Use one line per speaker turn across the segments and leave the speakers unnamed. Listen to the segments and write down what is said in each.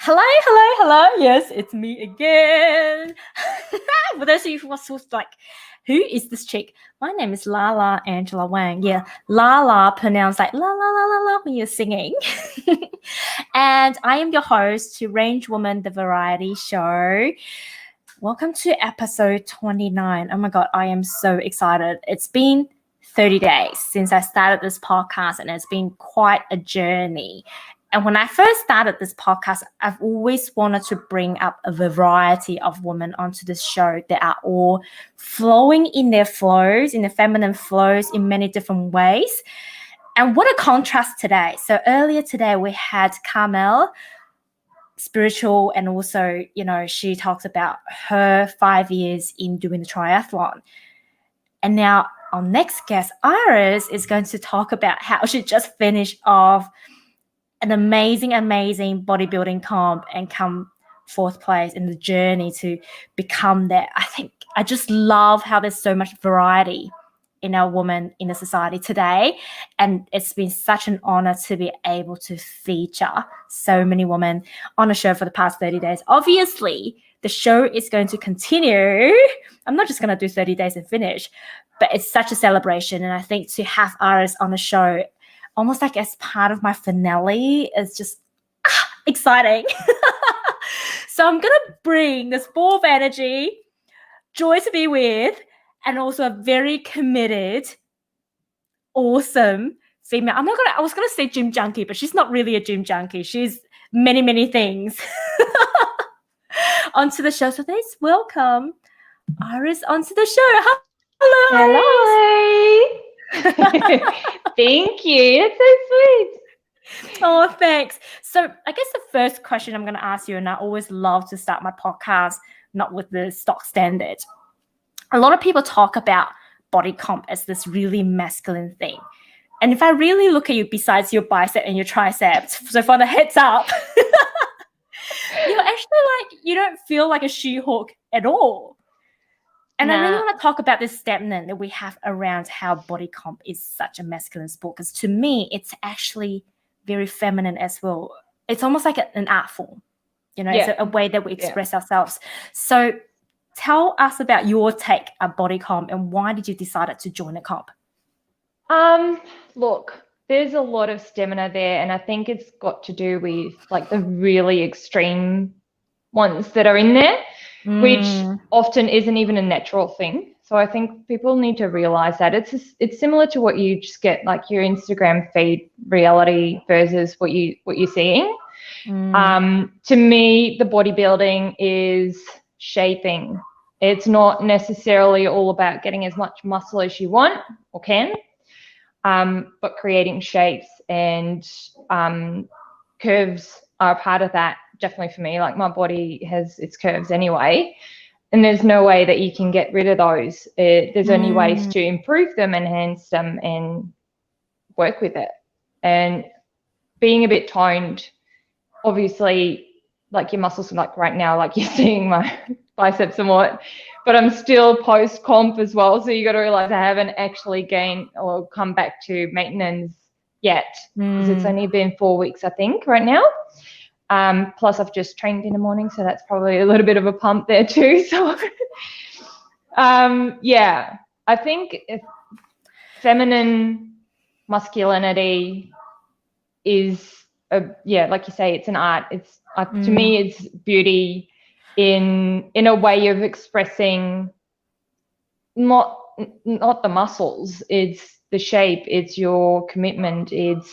Hello, hello, hello. Yes, it's me again. For those of you who was like, who is this chick? My name is Lala Angela Wang. Yeah, Lala pronounced like la la la la la when you're singing. And I am your host to Range Woman, the variety show. Welcome to episode 29. Oh my God, I am so excited. It's been 30 days since I started this podcast, and it's been quite a journey. And when I first started this podcast, I've always wanted to bring up a variety of women onto this show that are all flowing in their flows, in the feminine flows in many different ways. And what a contrast today. So earlier today, we had Carmel, spiritual, and also, she talks about her 5 years in doing the triathlon. And now our next guest, Iris, is going to talk about how she just finished off an amazing bodybuilding comp and come fourth place in the journey to become that. I just love how there's so much variety in our women in the society today. And it's been such an honor to be able to feature so many women on the show for the past 30 days. Obviously, the show is going to continue. I'm not just going to do 30 days and finish, but it's such a celebration. And I think to have Iris on the show almost like as part of my finale is just exciting. So I'm going to bring this ball of energy, joy to be with, and also a very committed, awesome female. I was going to say gym junkie, but she's not really a gym junkie. She's many, many things onto the show. So let's welcome Iris onto the show.
Hello. Thank you. It's so sweet.
Oh, thanks. So I guess the first question I'm going to ask you, and I always love to start my podcast not with the stock standard. A lot of people talk about body comp as this really masculine thing. And if I really look at you besides your bicep and your triceps, so for the heads up, you're actually you don't feel like a She-Hulk at all. And I really want to talk about this statement that we have around how body comp is such a masculine sport, because to me, it's actually very feminine as well. It's almost like an art form, it's a way that we express ourselves. So tell us about your take on body comp and why did you decide to join a comp?
Look, there's a lot of stamina there, and I think it's got to do with the really extreme ones that are in there. Which often isn't even a natural thing. So I think people need to realize that it's similar to what you just get your Instagram feed reality versus what you're seeing. To me, the bodybuilding is shaping. It's not necessarily all about getting as much muscle as you want or can, but creating shapes, and curves are a part of that. Definitely for me, my body has its curves anyway, and there's no way that you can get rid of those. There's only ways to improve them, enhance them, and work with it. And being a bit toned, obviously, your muscles, right now, you're seeing my biceps and what, but I'm still post comp as well. So you got to realize I haven't actually gained or come back to maintenance yet, because it's only been 4 weeks, I think, right now. Plus I've just trained in the morning, so that's probably a little bit of a pump there too. So, I think feminine masculinity is like you say, it's an art. It's to me, it's beauty in a way of expressing not the muscles. It's the shape. It's your commitment. It's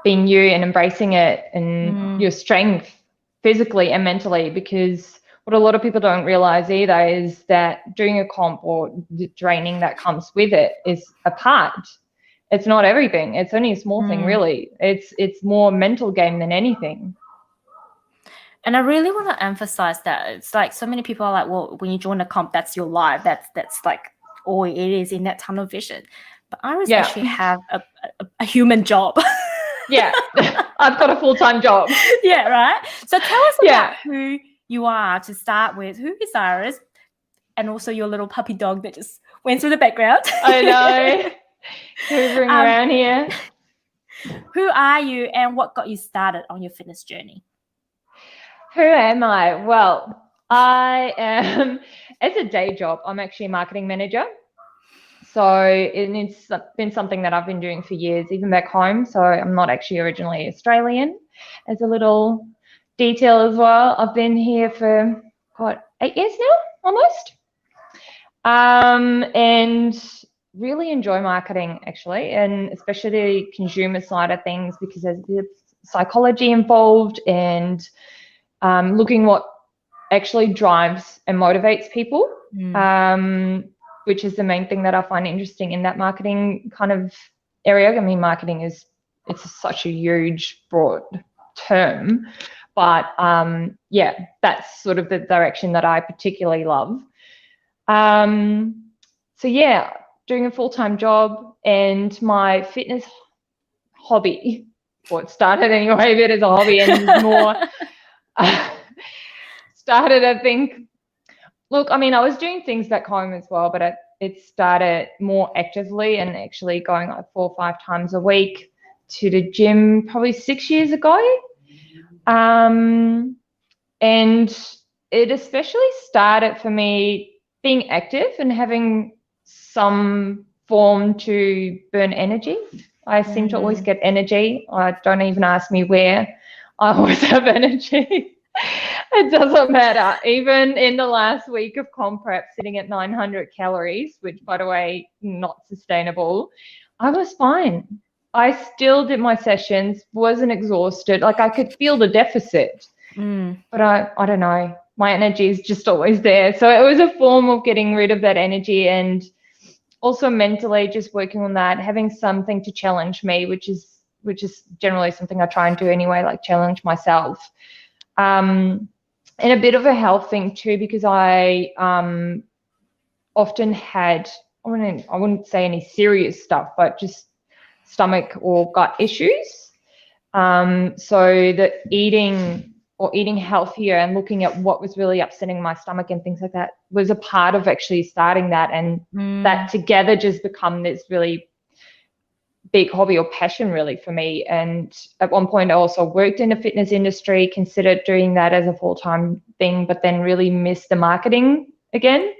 being you and embracing it, and your strength physically and mentally, because what a lot of people don't realize either is that doing a comp or the training that comes with it is a part. It's not everything. It's only a small thing, really. It's more mental game than anything.
And I really want to emphasize that. It's so many people are well, when you join a comp, that's your life. That's all it is in that tunnel vision. But Iris actually have a human job.
Yeah, I've got a full-time job.
Yeah, right. So tell us about who you are to start with. Who is Iris? And also your little puppy dog that just went through the background.
I know. Hoovering around here.
Who are you and what got you started on your fitness journey?
Who am I? Well, I am, as a day job, I'm actually a marketing manager. So it's been something that I've been doing for years, even back home. So I'm not actually originally Australian, as a little detail as well. I've been here for, 8 years now, almost. And really enjoy marketing, actually, and especially the consumer side of things, because there's the psychology involved and looking what actually drives and motivates people, which is the main thing that I find interesting in that marketing kind of area. I mean, marketing it's such a huge, broad term, but yeah, that's sort of the direction that I particularly love. So yeah, doing a full-time job, and my fitness hobby, or it started anyway, but as a hobby, and more started, I think, look, I mean, I was doing things back home as well, but it started more actively and actually going like 4 or 5 times a week to the gym probably 6 years ago. And it especially started for me being active and having some form to burn energy. I seem to always get energy. Don't even ask me where. I always have energy. It doesn't matter. Even in the last week of comp prep, sitting at 900 calories, which, by the way, not sustainable, I was fine. I still did my sessions, wasn't exhausted. Like, I could feel the deficit, but I don't know. My energy is just always there. So it was a form of getting rid of that energy, and also mentally just working on that, having something to challenge me, which is generally something I try and do anyway, like challenge myself. And a bit of a health thing too, because I often had, I wouldn't say any serious stuff, but just stomach or gut issues. So that eating healthier and looking at what was really upsetting my stomach and things like that was a part of actually starting that, and that together just become this really big hobby or passion really for me. And at one point I also worked in the fitness industry, considered doing that as a full-time thing, but then really missed the marketing again.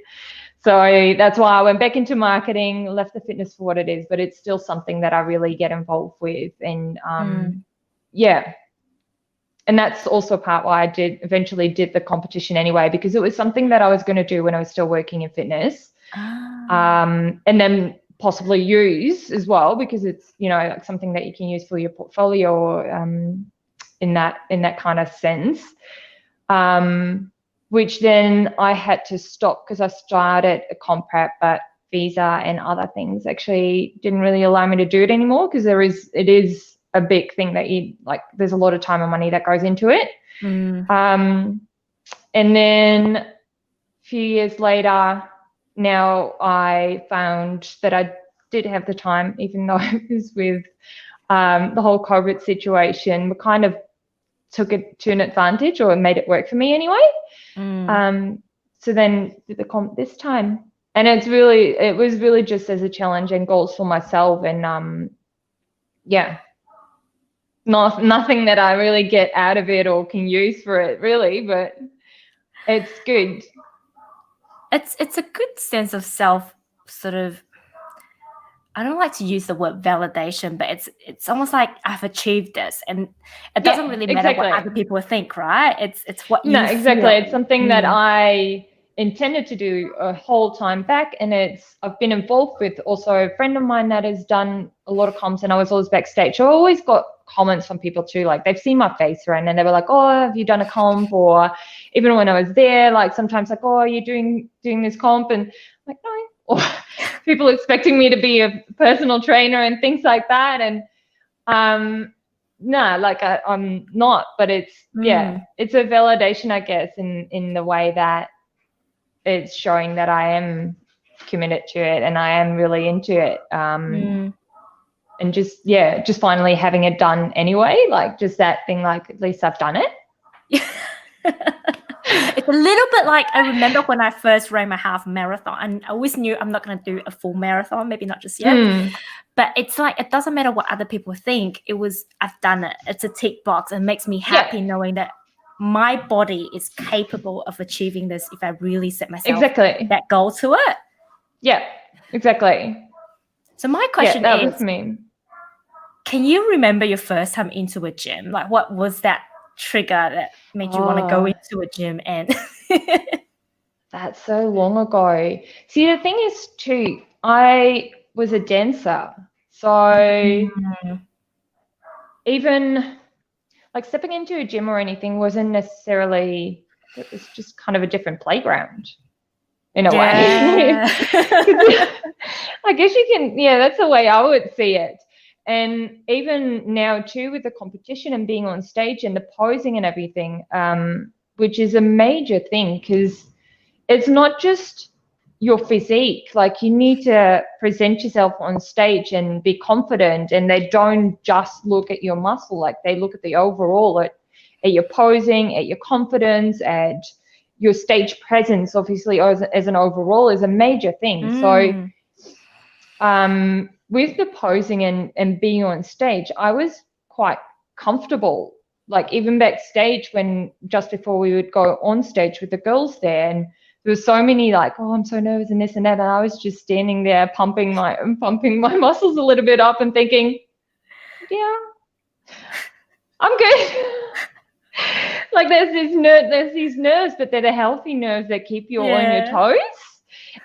So that's why I went back into marketing, left the fitness for what it is, but it's still something that I really get involved with. And yeah. And that's also part why I eventually did the competition anyway, because it was something that I was going to do when I was still working in fitness. And then possibly use as well, because it's, you know, like something that you can use for your portfolio, in that kind of sense. Which then I had to stop because I started a comp prep, but visa and other things actually didn't really allow me to do it anymore, because it is a big thing that there's a lot of time and money that goes into it. And then a few years later, now I found that I did have the time, even though it was with the whole COVID situation. We kind of took it to an advantage, or made it work for me anyway. So then did the comp this time, and it was really just as a challenge and goals for myself, and yeah, nothing that I really get out of it or can use for it really, but it's good.
It's a good sense of self, sort of. I don't like to use the word validation, but it's almost like I've achieved this, and it doesn't really matter what other people think, right? It's what you
exactly
feel.
It's something that I intended to do a whole time back, and I've been involved with also a friend of mine that has done a lot of comps, and I was always backstage. So I always got comments from people too, like they've seen my face around and they were like, oh, have you done a comp? Or even when I was there, like sometimes like, oh, are you doing this comp? And I'm like, no. Or people expecting me to be a personal trainer and things like that. And no, like I'm not, but it's it's a validation, I guess, in the way that it's showing that I am committed to it and I am really into it. And just finally having it done anyway, like just that thing, like at least I've done it.
It's a little bit like I remember when I first ran my half marathon, and I always knew I'm not going to do a full marathon, maybe not just yet. But it's like it doesn't matter what other people think. I've done it. It's a tick box, and it makes me happy knowing that my body is capable of achieving this if I really set myself that goal to it.
Yeah, exactly.
So my question
that
is,
was me.
Can you remember your first time into a gym? Like, what was that trigger that made you want to go into a gym? And
that's so long ago. See, the thing is too, I was a dancer. So even like stepping into a gym or anything wasn't necessarily, it was just kind of a different playground in a way. I guess you can, that's the way I would see it. And even now too, with the competition and being on stage and the posing and everything, which is a major thing, because it's not just your physique. Like, you need to present yourself on stage and be confident, and they don't just look at your muscle, like they look at the overall, at your posing, at your confidence, at your stage presence, obviously, as an overall is a major thing. So with the posing and being on stage, I was quite comfortable. Like, even backstage, when just before we would go on stage with the girls there, and there were so many like, oh, I'm so nervous and this and that, and I was just standing there pumping my muscles a little bit up and thinking, yeah, I'm good. Like, there's these nerves, but they're the healthy nerves that keep you on your toes.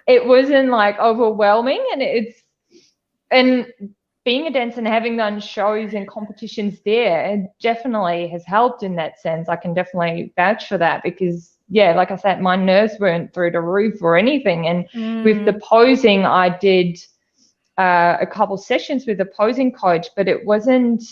It wasn't like overwhelming, and being a dancer and having done shows and competitions there, it definitely has helped in that sense. I can definitely vouch for that, because like I said, my nerves weren't through the roof or anything. And with the posing, I did a couple sessions with a posing coach, but it wasn't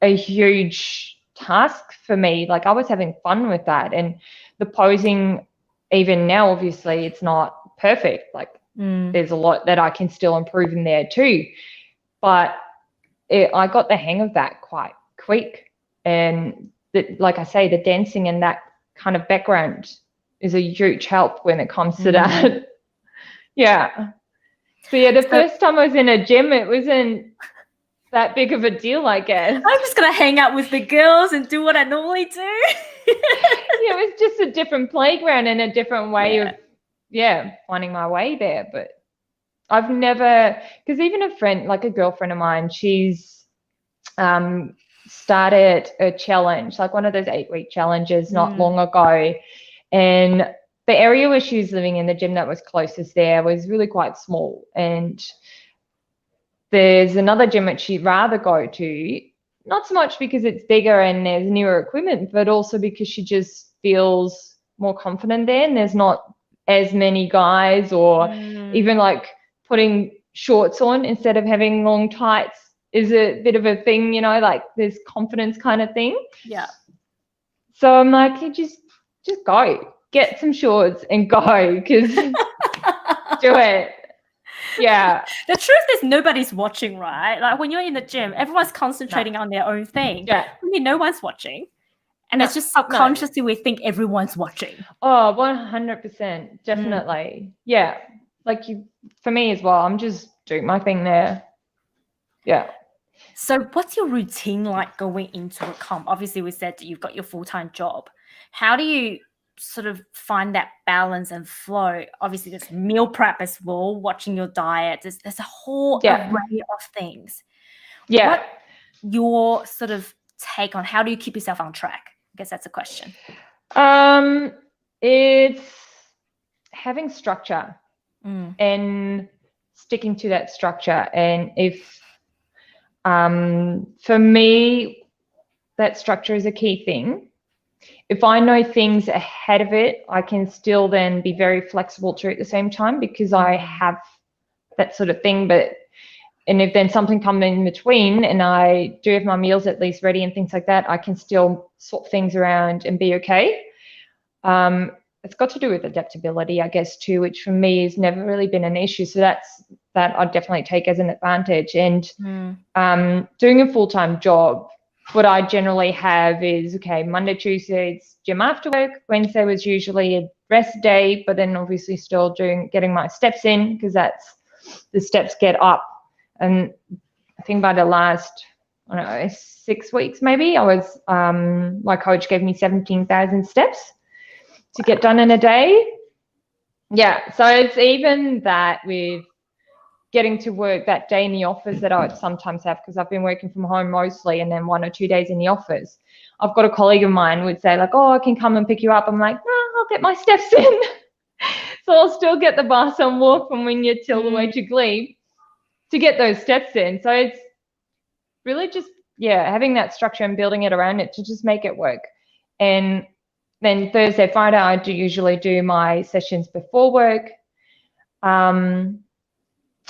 a huge task for me. Like, I was having fun with that. And the posing, even now, obviously it's not perfect. Like, there's a lot that I can still improve in there too. But I got the hang of that quite quick. And like I say, the dancing and that kind of background is a huge help when it comes to that. So the first time I was in a gym, it wasn't that big of a deal, I guess.
I'm just gonna hang out with the girls and do what I normally do.
It was just a different playground and a different way of finding my way there. But I've never, because even a friend, like a girlfriend of mine, she's started a challenge, like one of those 8-week challenges not long ago. And the area where she was living in, the gym that was closest there, was really quite small. And there's another gym that she'd rather go to, not so much because it's bigger and there's newer equipment, but also because she just feels more confident there, and there's not as many guys, or even like putting shorts on instead of having long tights is a bit of a thing, like this confidence kind of thing.
Yeah.
So I'm like, you just go, get some shorts and go, because do it. Yeah.
The truth is, nobody's watching, right? Like, when you're in the gym, everyone's concentrating on their own thing.
Yeah.
I mean, no one's watching. And it's just subconsciously we think everyone's watching.
Oh, 100%. Definitely. Yeah. Like, for me as well, I'm just doing my thing there. Yeah.
So what's your routine like going into a comp? Obviously, we said that you've got your full-time job. How do you sort of find that balance and flow? Obviously, there's meal prep as well, watching your diet. There's a whole array of things.
Yeah.
What your sort of take on how do you keep yourself on track? I guess that's a question.
It's having structure and sticking to that structure. And if for me, that structure is a key thing. If I know things ahead of it, I can still then be very flexible too at the same time, because I have that sort of thing. And if then something comes in between and I do have my meals at least ready and things like that, I can still swap things around and be okay. It's got to do with adaptability, I guess, too, which for me has never really been an issue. So that I'd definitely take as an advantage. And doing a full-time job, what I generally have is, okay, Monday, Tuesday, it's gym after work. Wednesday was usually a rest day, but then obviously still getting my steps in, because that's the steps get up. And I think by the last, I don't know, 6 weeks maybe, my coach gave me 17,000 steps to get done in a day. Yeah, so it's even that with getting to work that day in the office that I would sometimes have, because I've been working from home mostly and then 1 or 2 days in the office. I've got a colleague of mine who would say like, oh, I can come and pick you up. I'm like, no, I'll get my steps in. So I'll still get the bus and walk from Wynyard till the way to Glebe to get those steps in. So it's really just, having that structure and building it around it to just make it work. And then Thursday, Friday, I usually do my sessions before work.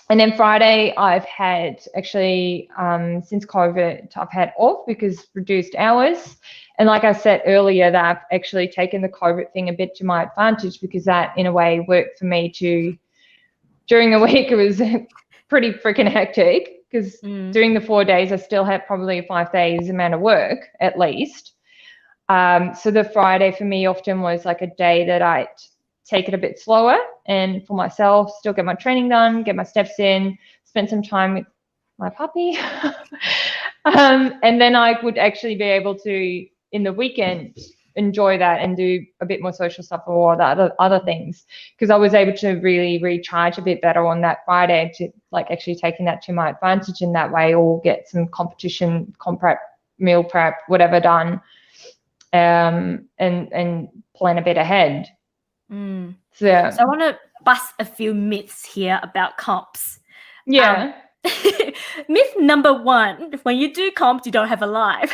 And then Friday, I've had actually, since COVID, I've had off because reduced hours. And like I said earlier, that I've actually taken the COVID thing a bit to my advantage, because that in a way worked for me to, during the week, it was pretty freaking hectic, because during the 4 days, I still had probably 5 days amount of work at least. So the Friday for me often was like a day that I'd take it a bit slower and for myself, still get my training done, get my steps in, spend some time with my puppy. And then I would actually be able to, in the weekend, enjoy that and do a bit more social stuff or the other things, because I was able to really recharge a bit better on that Friday, to like actually taking that to my advantage in that way, or get some competition, comp prep, meal prep, whatever done, and plan a bit ahead.
So I want to bust a few myths here about comps.
Yeah.
Myth number 1, when you do comps, you don't have a life.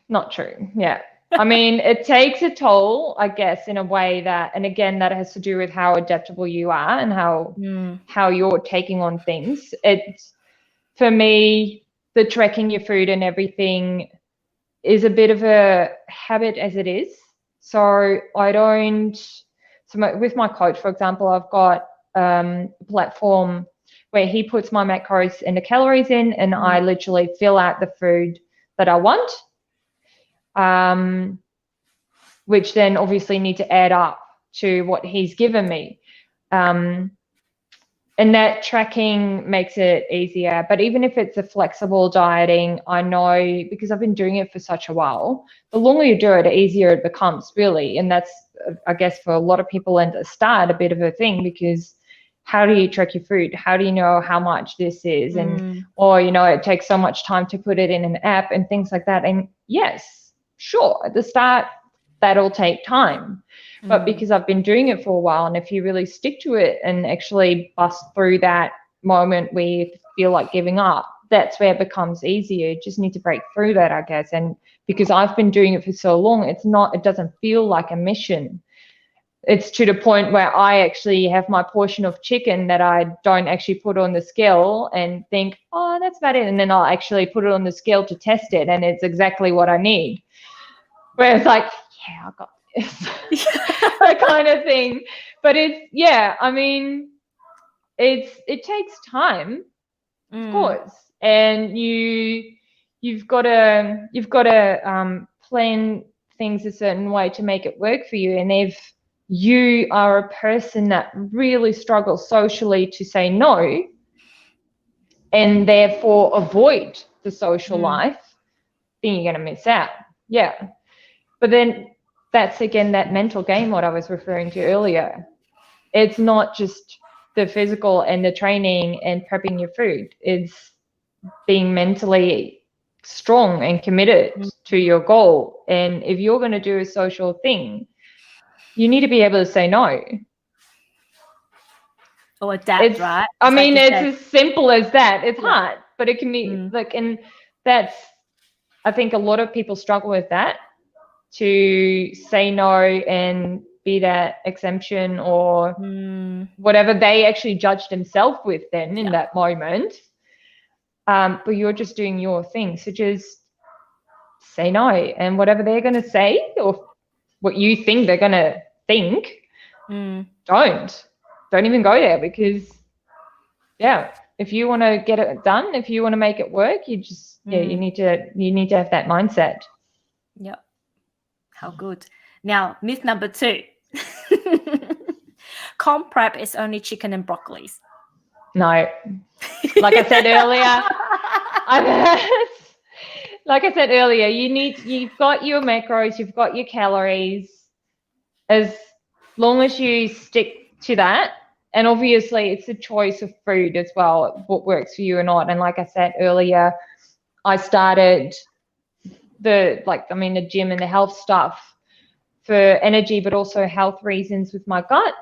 Not true. Yeah. I mean, it takes a toll, I guess, in a way that, and again, that has to do with how adaptable you are and how you're taking on things. It's, for me, the tracking your food and everything is a bit of a habit as it is. So with my coach, for example, I've got a platform where he puts my macros and the calories in, and I literally fill out the food that I want, which then obviously need to add up to what he's given me. And that tracking makes it easier. But even if it's a flexible dieting, I know, because I've been doing it for such a while, the longer you do it, the easier it becomes, really. And that's, I guess, for a lot of people at the start, a bit of a thing, because how do you track your food? How do you know how much this is? And, or, it takes so much time to put it in an app and things like that. And yes, sure, at the start, that'll take time. But because I've been doing it for a while, and if you really stick to it and actually bust through that moment where you feel like giving up, that's where it becomes easier. You just need to break through that, I guess. And because I've been doing it for so long, it doesn't feel like a mission. It's to the point where I actually have my portion of chicken that I don't actually put on the scale and think, oh, that's about it. And then I'll actually put it on the scale to test it, and it's exactly what I need. Where it's like, yeah, I got this. That kind of thing. But it takes time, of course. And you've got to plan things a certain way to make it work for you. And if you are a person that really struggles socially to say no, and therefore avoid the social life, then you're going to miss out. Yeah. But then that's, again, that mental game, what I was referring to earlier. It's not just the physical and the training and prepping your food. It's being mentally strong and committed to your goal. And if you're going to do a social thing, you need to be able to say no.
Or adapt, right?
I mean, it's as simple as that. It's hard, but it can be and that's, I think a lot of people struggle with that, to say no and be that exemption or whatever they actually judge themselves with then in that moment. But you're just doing your thing. So just say no, and whatever they're going to say or what you think they're going to think, don't even go there, because If you want to get it done, if you want to make it work, you just you need to have that mindset.
Yep. How good. Now, myth number 2. Comp prep is only chicken and broccoli.
No. Like I said earlier, you've got your macros, you've got your calories. As long as you stick to that, and obviously it's a choice of food as well, what works for you or not. And like I said earlier, I started the gym and the health stuff for energy, but also health reasons with my gut.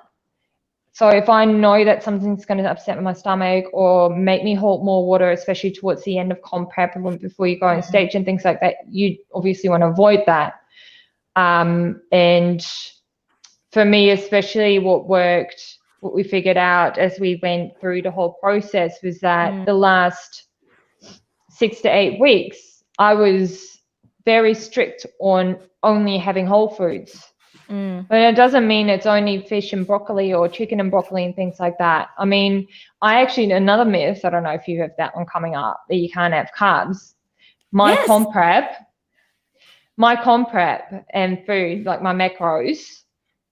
So if I know that something's going to upset my stomach or make me hold more water, especially towards the end of comp prep before you go on stage and things like that, you obviously want to avoid that. And for me, especially what we figured out as we went through the whole process was that the last 6 to 8 weeks, I was very strict on only having whole foods. But it doesn't mean it's only fish and broccoli or chicken and broccoli and things like that. I mean, another myth, I don't know if you have that one coming up, that you can't have carbs. My comp prep and food, like my macros,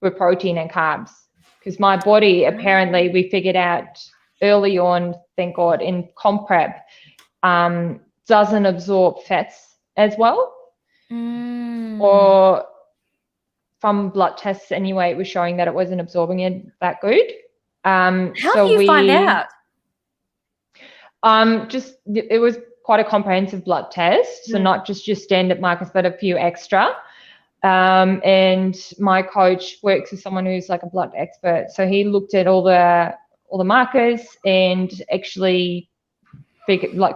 were protein and carbs. Because my body, apparently, we figured out early on, thank God, in comp prep, doesn't absorb fats as well. Or from blood tests anyway, it was showing that it wasn't absorbing it that good.
How do you find out?
It was quite a comprehensive blood test, so not just your standard markers, but a few extra. And my coach works with someone who's like a blood expert, so he looked at all the markers and actually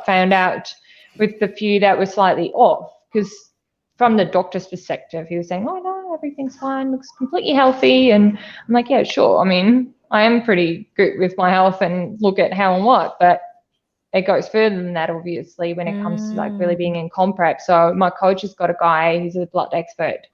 found out with the few that were slightly off, because from the doctor's perspective, he was saying, oh no, everything's fine, looks completely healthy. And I'm like, yeah, sure. I mean, I am pretty good with my health and look at how and what, but it goes further than that, obviously, when it comes to like really being in comp prep. So my coach has got a guy who's a blood expert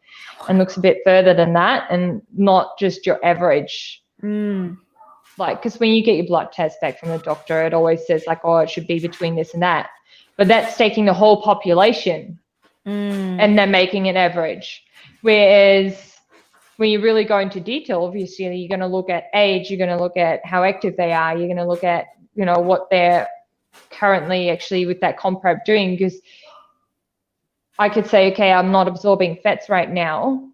and looks a bit further than that, and not just your average. Like, because when you get your blood test back from the doctor, it always says like, oh, it should be between this and that. But that's taking the whole population and then making an average. Whereas when you really go into detail, obviously you're going to look at age, you're going to look at how active they are, you're going to look at, what they're currently actually with that comp prep doing. Because I could say, okay, I'm not absorbing fats right now,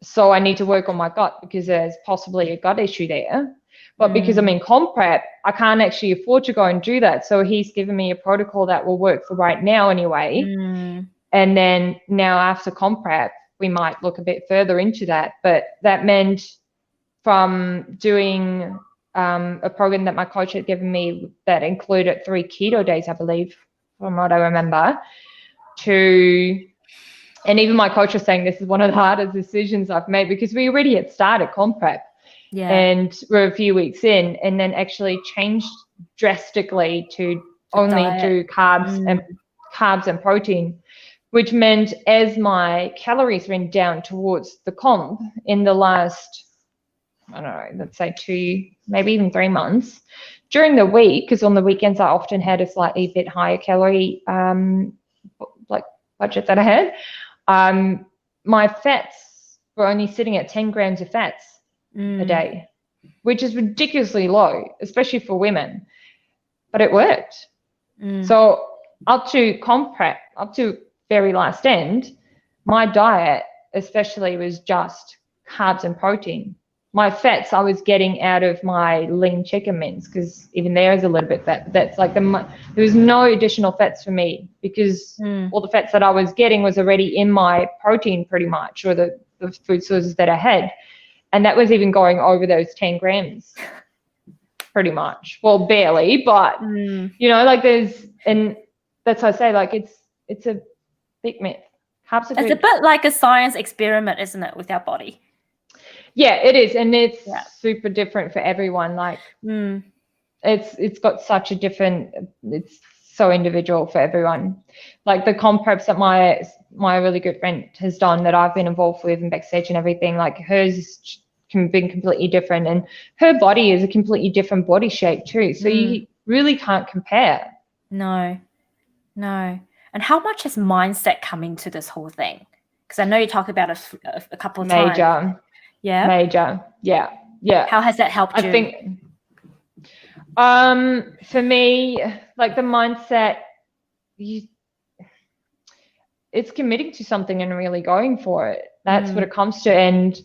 so I need to work on my gut because there's possibly a gut issue there. But because I'm in comp prep, I can't actually afford to go and do that. So he's given me a protocol that will work for right now anyway. And then now after comp prep, we might look a bit further into that. But that meant from doing a program that my coach had given me that included 3 keto days, I believe, from what I remember, and even my coach was saying this is one of the hardest decisions I've made, because we already had started comp prep. And we're a few weeks in, and then actually changed drastically to only do carbs and protein, which meant as my calories went down towards the comp in the last, I don't know, let's say 2, maybe even 3 months, during the week, because on the weekends I often had a slightly bit higher calorie budget that I had, my fats were only sitting at 10 grams of fats a day, which is ridiculously low, especially for women, but it worked. So up to comp prep, up to very last end, my diet especially was just carbs and protein. My fats I was getting out of my lean chicken mince, because even there is a little bit fat. That's like there was no additional fats for me, because all the fats that I was getting was already in my protein pretty much, or the food sources that I had. And that was even going over those 10 grams pretty much. Well, barely, but, and that's why I say, like, it's a big myth. Carbs are good.
It's a bit like a science experiment, isn't it, with our body?
Yeah, it is. And it's super different for everyone. Like, it's got such a different, it's so individual for everyone. Like the comp preps that my really good friend has done that I've been involved with and backstage and everything, like hers can be completely different, and her body is a completely different body shape too. So really can't compare.
No. And how much has mindset come into this whole thing? Because I know you talked about it a couple of times.
Major. Yeah.
How has that helped you?
I think for me, like the mindset, it's committing to something and really going for it. That's what it comes to. And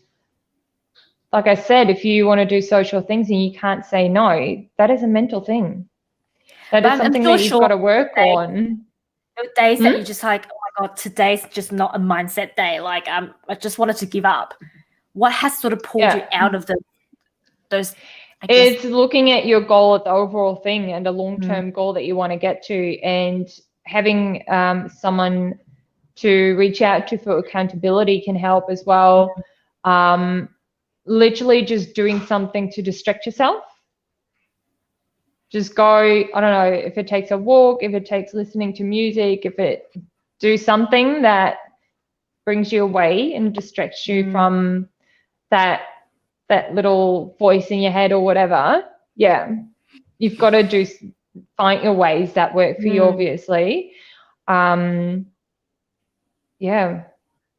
like I said, if you want to do social things and you can't say no, that is a mental thing. That is something that you've got to work on.
Days that you're just like, oh my God, today's just not a mindset day. Like I just wanted to give up. What has sort of pulled you out of those?
It's looking at your goal at the overall thing and a long-term goal that you want to get to, and having someone to reach out to for accountability can help as well. Literally just doing something to distract yourself. Just go, I don't know, if it takes a walk, if it takes listening to music, do something that brings you away and distracts you from that little voice in your head or whatever. Yeah, you've got to find your ways that work for you, obviously. Yeah,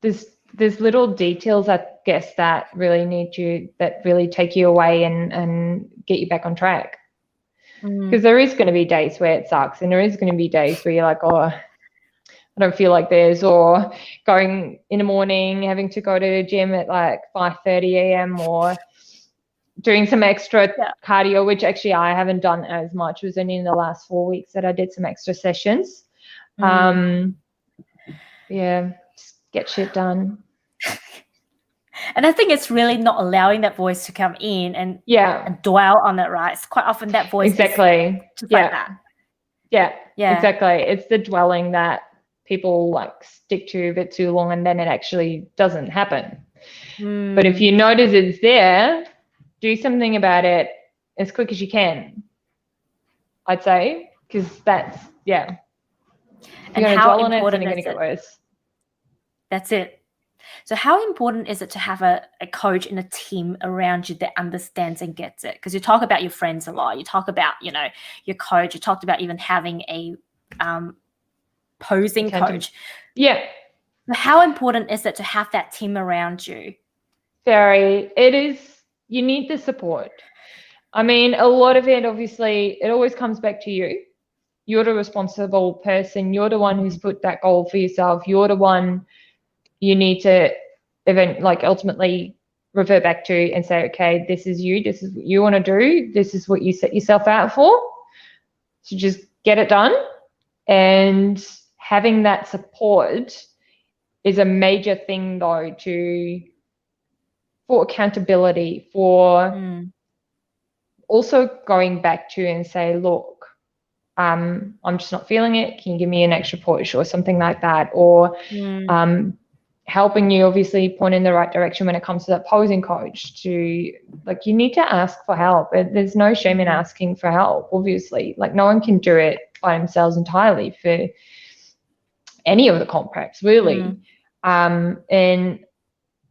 there's little details, I guess, that really take you away and get you back on track. Because there is going to be days where it sucks, and there is going to be days where you're like, oh, I don't feel like this, or going in the morning, having to go to the gym at like 5:30 a.m. or doing some extra cardio, which actually I haven't done as much. It was only in the last 4 weeks that I did some extra sessions. Yeah, just get shit done.
And I think it's really not allowing that voice to come in and dwell on it, right? It's quite often that voice
exactly
just like that.
Yeah, exactly. It's the dwelling that people like stick to a bit too long, and then it actually doesn't happen. But if you notice it's there, do something about it as quick as you can, I'd say, because that's If you're going to dwell on it, it's only going to get worse.
That's it. So how important is it to have a coach and a team around you that understands and gets it? Because you talk about your friends a lot. You talk about, your coach. You talked about even having a posing coach.
Yeah.
So how important is it to have that team around you?
Very. It is. You need the support. I mean, a lot of it, obviously, it always comes back to you. You're the responsible person. You're the one who's put that goal for yourself. You're the one you need to ultimately revert back to and say, okay, this is you. This is what you want to do. This is what you set yourself out for. So just get it done. And having that support is a major thing, though, for accountability, for also going back to and say, look, I'm just not feeling it. Can you give me an extra push or something like that? Or helping you, obviously, point in the right direction when it comes to that posing coach. You need to ask for help. There's no shame in asking for help, obviously. Like, no one can do it by themselves entirely for any of the comp preps, really. And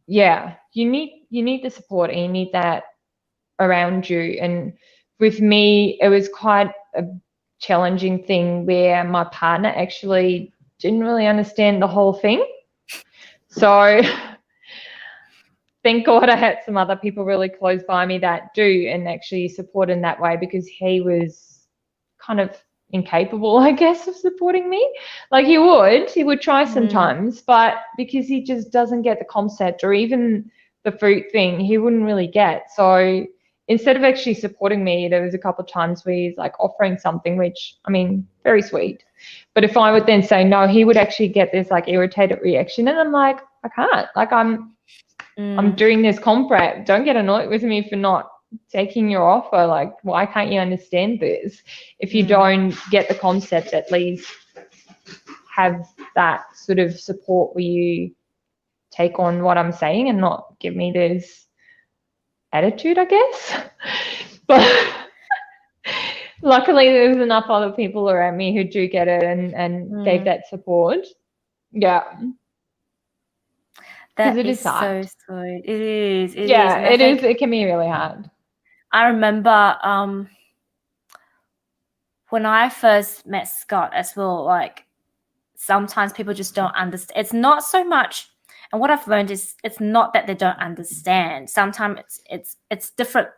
yeah, you need the support, and you need that around you. And with me, it was quite a challenging thing where my partner actually didn't really understand the whole thing. So thank God I had some other people really close by me that do and actually support in that way, because he was kind of incapable, I guess, of supporting me. Like he would try sometimes, but because he just doesn't get the concept, or even the fruit thing, he wouldn't really get. So instead of actually supporting me, there was a couple of times where he's like offering something, which, I mean, very sweet. But if I would then say no, he would actually get this like irritated reaction. And I'm like, I can't. Like I'm doing this comp prep. Don't get annoyed with me for not taking your offer. Like, why can't you understand this? If you don't get the concept, at least have that sort of support where you take on what I'm saying and not give me this attitude, I guess. But luckily there's enough other people around me who do get it and gave that support. Yeah.
That
it
is
hard.
so sweet. It is.
Yeah, it is. It can be really hard.
I remember when I first met Scott as well, like sometimes people just don't understand. It's not so much, and what I've learned is it's not that they don't understand. Sometimes it's different,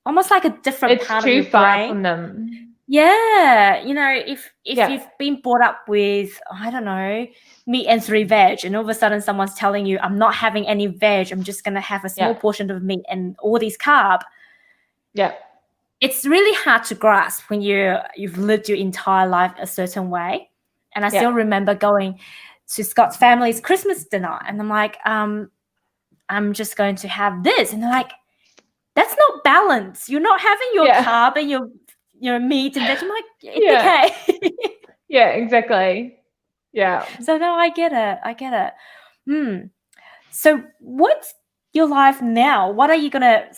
almost like a different
It's
part of
too
your
far
brain.
from them.
Yeah, if
Yeah.
you've been brought up with, I don't know, meat and 3 veg, and all of a sudden someone's telling you, I'm not having any veg, I'm just gonna have a small portion of meat and all these carb.
Yeah.
It's really hard to grasp when you've lived your entire life a certain way. And I still remember going to Scott's family's Christmas dinner, and I'm like, I'm just going to have this, and they're like, that's not balance. You're not having your carb and your meat and veg. I'm like, it's okay.
Yeah, exactly. Yeah.
So no, I get it. So what's your life now? What are you gonna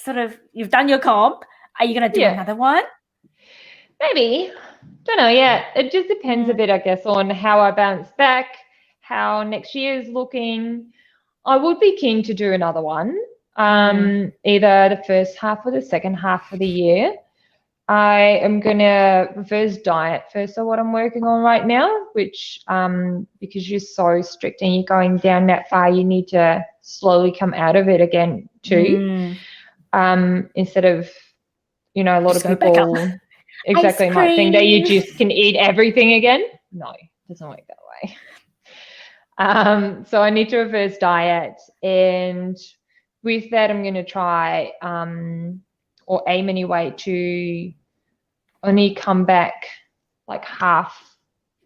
you've done your comp? Are you gonna do another one?
Maybe. Don't know yet. It just depends a bit, I guess, on how I bounce back, how next year is looking. I would be keen to do another one, either the first half or the second half of the year. I am going to reverse diet first of what I'm working on right now, which because you're so strict and you're going down that far, you need to slowly come out of it again too. Instead of, a lot
Just
of people exactly might think that you just can eat everything again. No, it doesn't work that way. So I need to reverse diet, and with that I'm going to try or aim anyway to only come back like half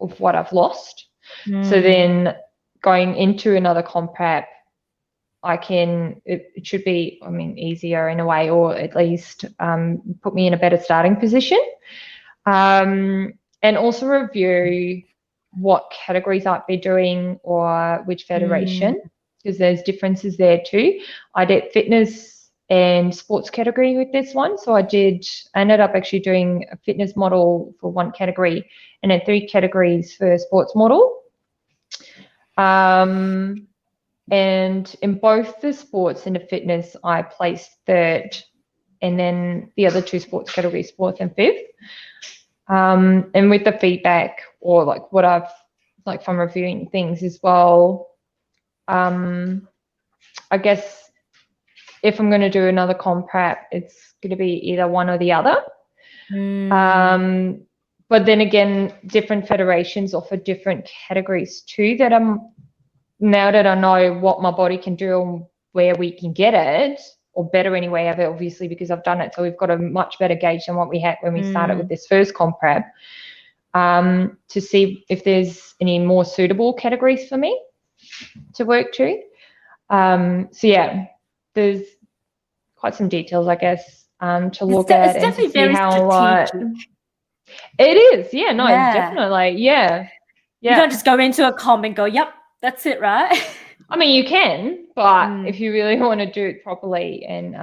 of what I've lost. So then going into another comp prep, it should be, easier in a way, or at least put me in a better starting position. And also review what categories I'd be doing or which federation, because there's differences there too. I did fitness and sports category with this one. So I ended up actually doing a fitness model for one category and then 3 categories for sports model. And in both the sports and the fitness, I placed 3rd, and then the other 2 sports categories, 4th and 5th. And with the feedback or like what I've like from reviewing things as well, I guess if I'm going to do another comp prep, it's going to be either one or the other. But then again, different federations offer different categories too, now that I know what my body can do and where we can get it, or better anyway, obviously, because I've done it. So we've got a much better gauge than what we had when we started with this first comp prep, to see if there's any more suitable categories for me to work to. So yeah, there's quite some details, I guess, to look at and to see how it is. Yeah, no, definitely. Yeah.
You don't just go into a comp and go, yep, that's it, right?
I mean, you can, but if you really want to do it properly and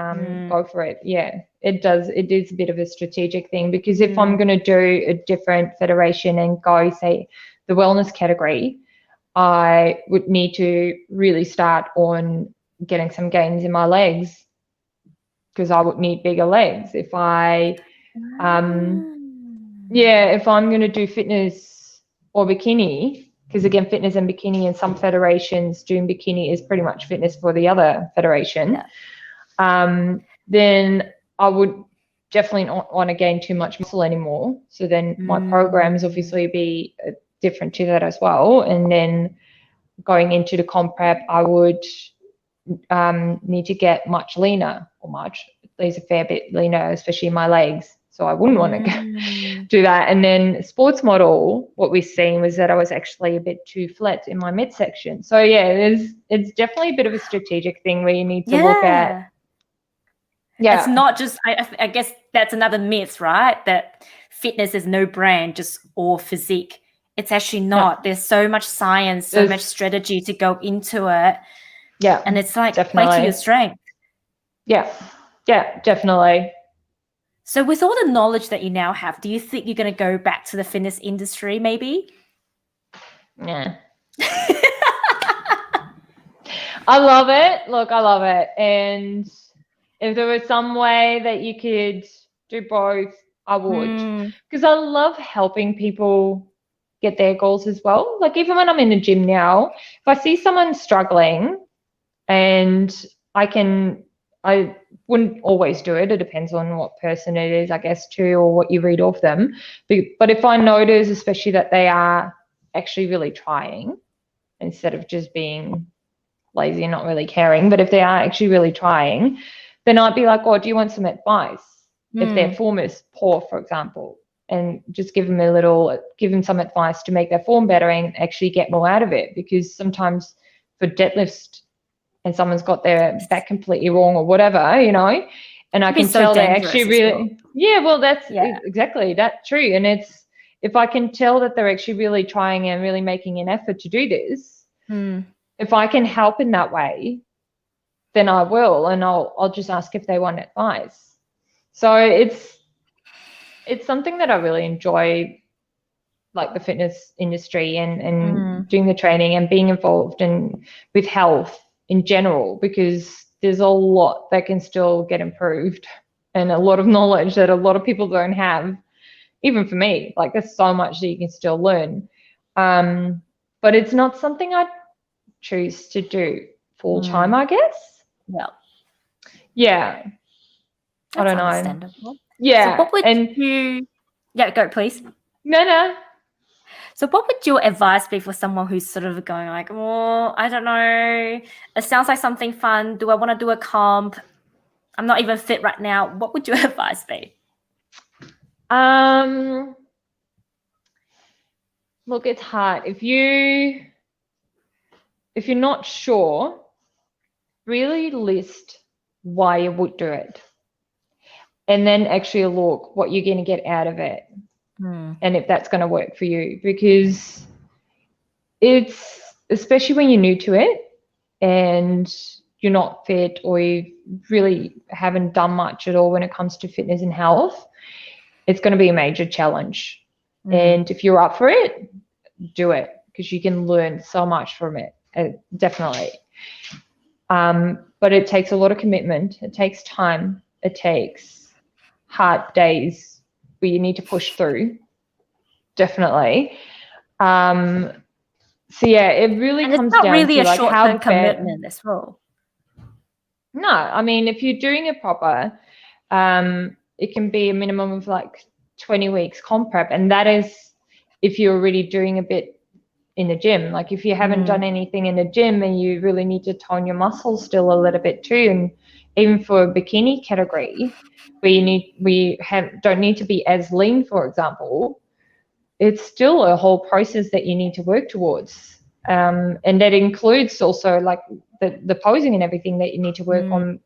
go for it, it is a bit of a strategic thing, because if I'm going to do a different federation and go, say, the wellness category, I would need to really start on getting some gains in my legs, because I would need bigger legs. If I'm going to do fitness or bikini, because again, fitness and bikini in some federations, doing bikini is pretty much fitness for the other federation. Then I would definitely not want to gain too much muscle anymore. So then my programs obviously be different to that as well. And then going into the comp prep, I would need to get much leaner, at least a fair bit leaner, especially in my legs. So I wouldn't want to do that. And then sports model, what we've seen was that I was actually a bit too flat in my midsection. So yeah, it's definitely a bit of a strategic thing where you need to look at. Yeah,
it's not just. I guess that's another myth, right? That fitness is no brand, just all physique. It's actually not. There's so much science, so much strategy to go into it.
Yeah,
and it's like play to your strength.
Yeah, definitely.
So with all the knowledge that you now have, do you think you're going to go back to the fitness industry maybe?
Yeah. I love it. Look, I love it. And if there was some way that you could do both, I would, because I love helping people get their goals as well. Like even when I'm in the gym now, if I see someone struggling and I wouldn't always do it. It depends on what person it is, I guess, too, or what you read off them. But if I notice, especially that they are actually really trying instead of just being lazy and not really caring, but if they are actually really trying, then I'd be like, oh, do you want some advice? If their form is poor, for example, and just give them some advice to make their form better and actually get more out of it. Because sometimes for deadlifts and someone's got their back completely wrong or whatever, you know, and I can tell they actually really, well, that's exactly that's true. And it's, if I can tell that they're actually really trying and really making an effort to do this, if I can help in that way, then I will, and I'll just ask if they want advice. So it's something that I really enjoy, like the fitness industry and doing the training and being involved with health in general, because there's a lot that can still get improved and a lot of knowledge that a lot of people don't have. Even for me, like there's so much that you can still learn. But it's not something I choose to do full time, I guess. Yeah.
That's
I don't know.
Understandable.
Yeah.
So what would you? Yeah, go please.
No.
So what would your advice be for someone who's sort of going like, oh, I don't know, it sounds like something fun. Do I want to do a comp? I'm not even fit right now. What would your advice be?
Look, it's hard. If you're not sure, really list why you would do it. And then actually look what you're going to get out of it. And if that's going to work for you, because it's, especially when you're new to it and you're not fit or you really haven't done much at all when it comes to fitness and health, it's going to be a major challenge. And if you're up for it, do it, because you can learn so much from it. Definitely. But it takes a lot of commitment. It takes time. It takes hard days where you need to push through. Definitely. So yeah, it really comes down
really
to
a
like
short-term commitment as well.
No, I mean, if you're doing it proper, it can be a minimum of like 20 weeks comp prep, and that is if you're already doing a bit in the gym. Like if you haven't done anything in the gym and you really need to tone your muscles still a little bit too, and even for a bikini category where don't need to be as lean, for example, it's still a whole process that you need to work towards. And that includes also like the posing and everything that you need to work on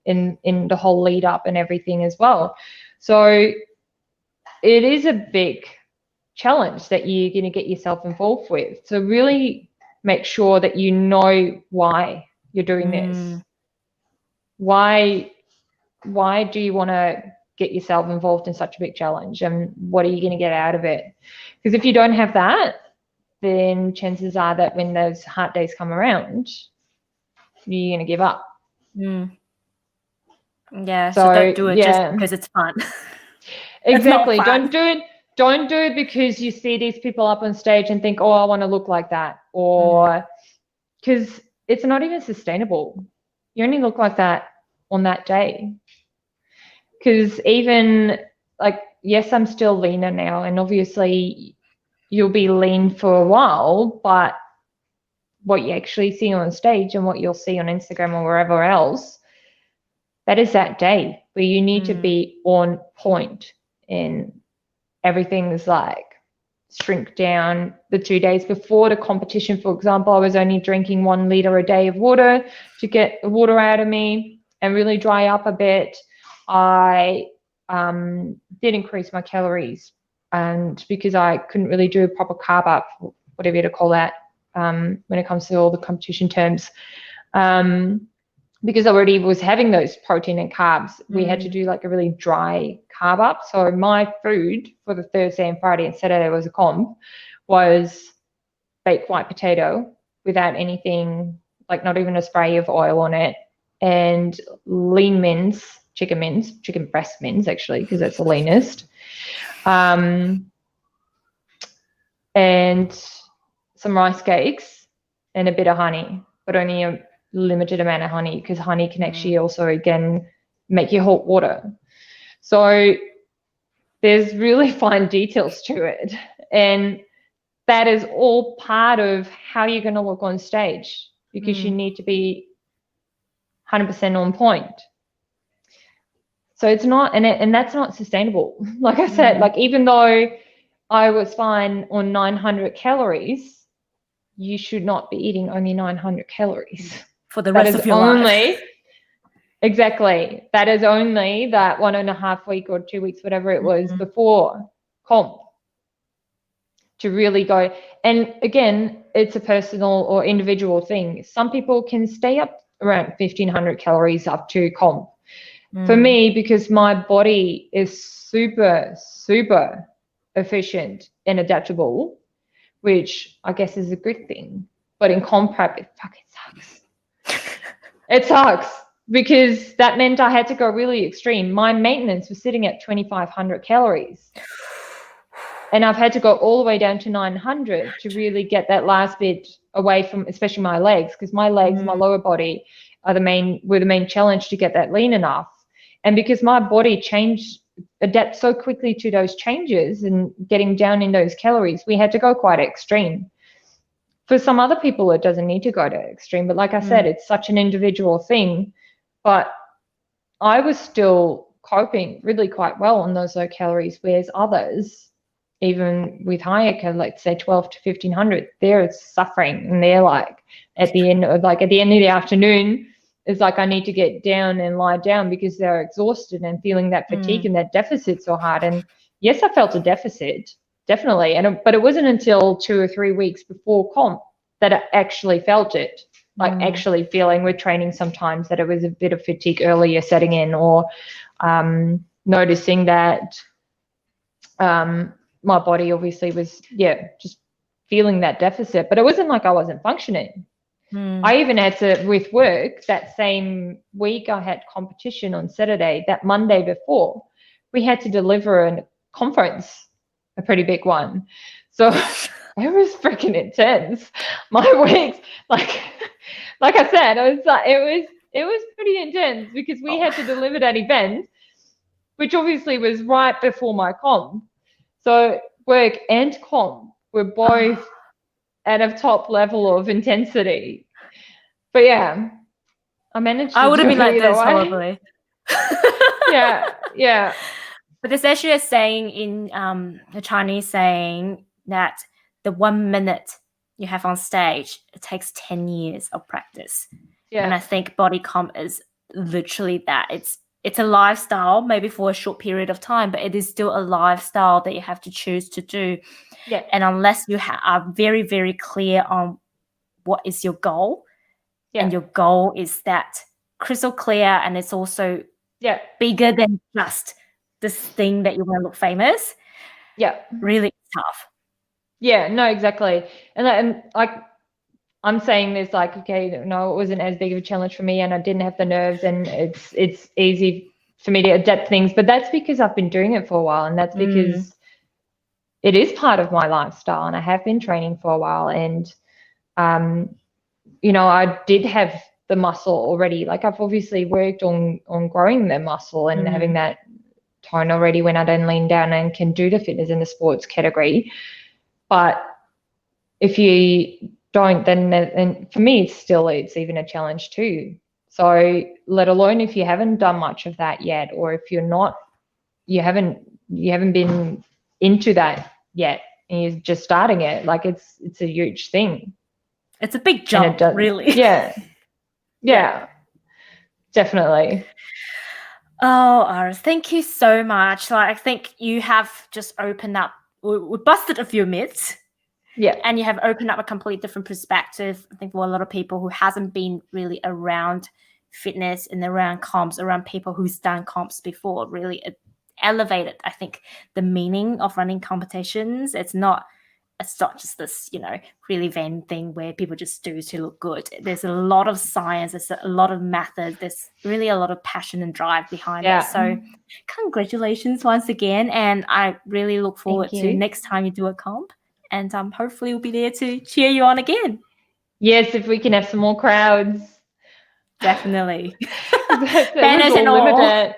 in the whole lead up and everything as well. So it is a big challenge that you're going to get yourself involved with. So really make sure that you know why you're doing this. Why do you want to get yourself involved in such a big challenge, and what are you going to get out of it? Because if you don't have that, then chances are that when those hard days come around, you're going to give up.
Yeah, so don't do it just because it's fun.
Exactly. Don't do it because you see these people up on stage and think, oh, I want to look like that, or because it's not even sustainable. You only look like that on that day. Because even like, yes, I'm still leaner now, and obviously you'll be lean for a while, but what you actually see on stage and what you'll see on Instagram or wherever else, that is that day where you need to be on point, and everything is like shrink down. The 2 days before the competition, for example, I was only drinking 1 liter a day of water to get the water out of me and really dry up a bit. I did increase my calories, and because I couldn't really do a proper carb up, whatever you to call that, when it comes to all the competition terms, because I already was having those protein and carbs, we had to do like a really dry carb up. So my food for the Thursday and Friday and Saturday was a comp, was baked white potato without anything, like not even a spray of oil on it, and lean mince chicken breast mince actually, because that's the leanest. And some rice cakes and a bit of honey, but only a limited amount of honey, because honey can actually also, again, make you hot water. So there's really fine details to it. And that is all part of how you're going to look on stage, because you need to be 100% on point. So it's not, and that's not sustainable. Like I said, like even though I was fine on 900 calories, you should not be eating only 900 calories.
For the rest of your life.
Exactly. That is only that 1.5 week or 2 weeks, whatever it was before comp, to really go. And again, it's a personal or individual thing. Some people can stay up around 1,500 calories up to comp. For me, because my body is super, super efficient and adaptable, which I guess is a good thing. But in comp prep, it fucking sucks. It sucks, because that meant I had to go really extreme. My maintenance was sitting at 2,500 calories. And I've had to go all the way down to 900 to really get that last bit away from, especially my legs, because my legs, my lower body were the main challenge to get that lean enough. And because my body adapt so quickly to those changes and getting down in those calories, we had to go quite extreme. For some other people, it doesn't need to go to extreme. But like I said, it's such an individual thing. But I was still coping really quite well on those low calories, whereas others, even with higher calories, let's say 12 to 1,500, they're suffering. And they're like, at the end of the afternoon, it's like, I need to get down and lie down, because they're exhausted and feeling that fatigue and that deficit so hard. And yes, I felt a deficit, definitely. But it wasn't until 2 or 3 weeks before comp that I actually felt it, like actually feeling with training sometimes that it was a bit of fatigue earlier setting in, or noticing that my body obviously was, just feeling that deficit. But it wasn't like I wasn't functioning. I even had to, with work, that same week I had competition on Saturday, that Monday before, we had to deliver a conference, a pretty big one. So it was freaking intense. My weeks, like I said, it was pretty intense, because we had to deliver that event, which obviously was right before my comp. So work and comp were both at a top level of intensity. But yeah, I managed to
I would have
do
been like
it either
this
way.
probably.
Yeah.
But there's actually a saying in the Chinese saying that the 1 minute you have on stage, it takes 10 years of practice.
Yeah.
And I think body comp is literally that. It's a lifestyle, maybe for a short period of time, but it is still a lifestyle that you have to choose to do.
Yeah.
And unless you are very, very clear on what is your goal, and your goal is that crystal clear, and it's also bigger than just this thing that you want to look famous. Really tough.
Yeah, no, exactly. And like, I'm saying this like, okay, no, it wasn't as big of a challenge for me, and I didn't have the nerves, and it's easy for me to adapt things. But that's because I've been doing it for a while, and that's because it is part of my lifestyle, and I have been training for a while. And I did have the muscle already. Like, I've obviously worked on growing the muscle and having that tone already when I don't lean down and can do the fitness in the sports category. But if you don't, then, and for me, it's even a challenge too. So let alone if you haven't done much of that yet, or if you haven't been into that yet, and you're just starting it, like it's a huge thing.
It's a big jump, really.
Yeah, definitely.
Oh, Iris, thank you so much. Like, I think you have just opened up, we busted a few myths.
Yeah.
And you have opened up a completely different perspective, I think, for a lot of people who hasn't been really around fitness and around comps, around people who's done comps before. Really elevated, I think, the meaning of running competitions. It's not it's not just this, really vain thing where people just do to look good. There's a lot of science, there's a lot of methods, there's really a lot of passion and drive behind it. So congratulations once again. And I really look forward to next time you do a comp. And hopefully we'll be there to cheer you on again.
Yes, if we can have some more crowds.
Definitely.
Banners and all. Limited.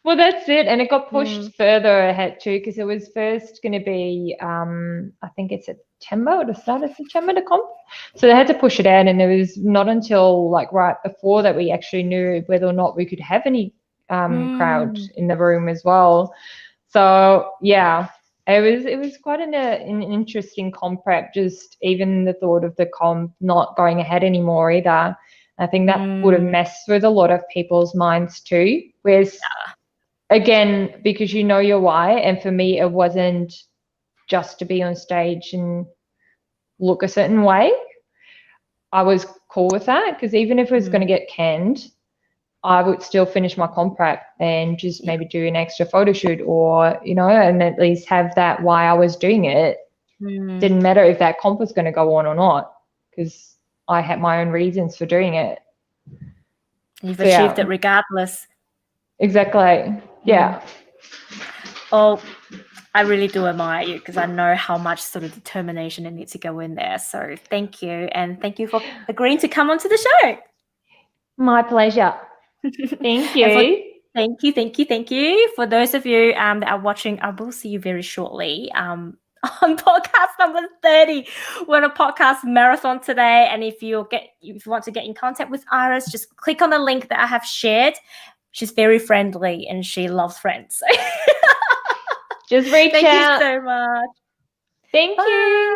Well, that's it. And it got pushed further ahead too, because it was first going to be, I think it's September, or the start of September to comp. So they had to push it out. And it was not until like right before that we actually knew whether or not we could have any crowd in the room as well. So, yeah. It was quite an interesting comp prep, just even the thought of the comp not going ahead anymore either. I think that would have messed with a lot of people's minds too. Whereas, again, because you know your why, and for me, it wasn't just to be on stage and look a certain way. I was cool with that, because even if it was going to get canned, I would still finish my comp prep and just maybe do an extra photo shoot, or, and at least have that why I was doing it. Didn't matter if that comp was going to go on or not, because I had my own reasons for doing it.
You've achieved it regardless.
Exactly. Yeah.
Oh, I really do admire you, because I know how much sort of determination it needs to go in there. So thank you. And thank you for agreeing to come onto the show. My pleasure. Thank you. Thank you. For those of you that are watching, I will see you very shortly on podcast number 30. We're on a podcast marathon today. And if you want to get in contact with Iris, just click on the link that I have shared. She's very friendly and she loves friends. Just reach out. Thank you so much. Thank you.